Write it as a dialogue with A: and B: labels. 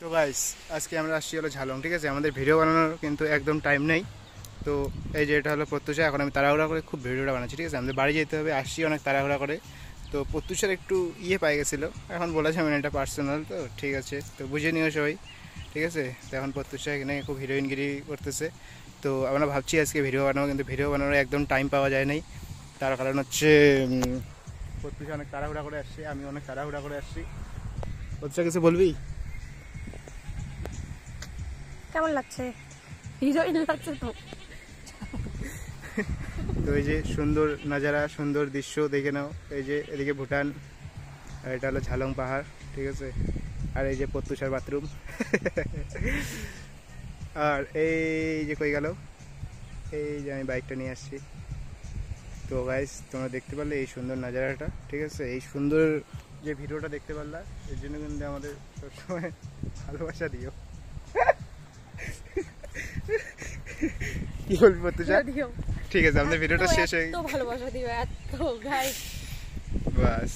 A: তো গাইস আজকে আমরা আসছি হলো ঝালং, ঠিক আছে। আমাদের ভিডিও বানানোর কিন্তু একদম টাইম নেই। তো এই যে এটা হলো প্রত্যুষা, এখন আমি তাড়াহুড়া করে খুব ভিডিওটা বানাচ্ছি, ঠিক আছে। আমাদের বাড়ি যেতে হবে, আসছি অনেক তাড়াহুড়া করে। তো প্রত্যুষার একটু পাই গেছিলো, এখন বলেছে আমি এটা পার্সোনাল, তো ঠিক আছে, তো বুঝে নিও সবাই, ঠিক আছে। তো এখন প্রত্যুষা এখানে খুব হিরোইনগিরি করতেছে। তো আমরা ভাবছি আজকে ভিডিও বানাবো, কিন্তু ভিডিও বানানোর একদম টাইম পাওয়া যায় নাই। তার কারণ হচ্ছে প্রত্যুষা অনেক তাড়াহুড়া করে আসছে, আমি অনেক তাড়াহুড়া করে আসছি। প্রত্যুষা কিছু বলবি?
B: কেমন লাগছে? হিরোইন লাগছে তো।
A: তো এই যে সুন্দর নাজারা, সুন্দর দৃশ্য দেখে নাও। এই যে এদিকে ভুটান, আর এটা হলো ঝালং পাহাড়, ঠিক আছে। আর এই যে প্রত্যুষার বাথরুম। আর এই যে কই গেল, এই যে আমি বাইকটা নিয়ে আসছি। তো গাইস তোমরা দেখতে পারলে এই সুন্দর নাজারাটা, ঠিক আছে। এই সুন্দর যে ভিডিওটা দেখতে পারলা, এর জন্য কিন্তু আমাদের সবসময় ভালোবাসা দিও। কি বলবি প্রত্যুষা? ঠিক আছে, আমাদের ভিডিওটা শেষ হয়ে
B: তো ভালোবাসা দিবে এত গাইস।
A: বাস।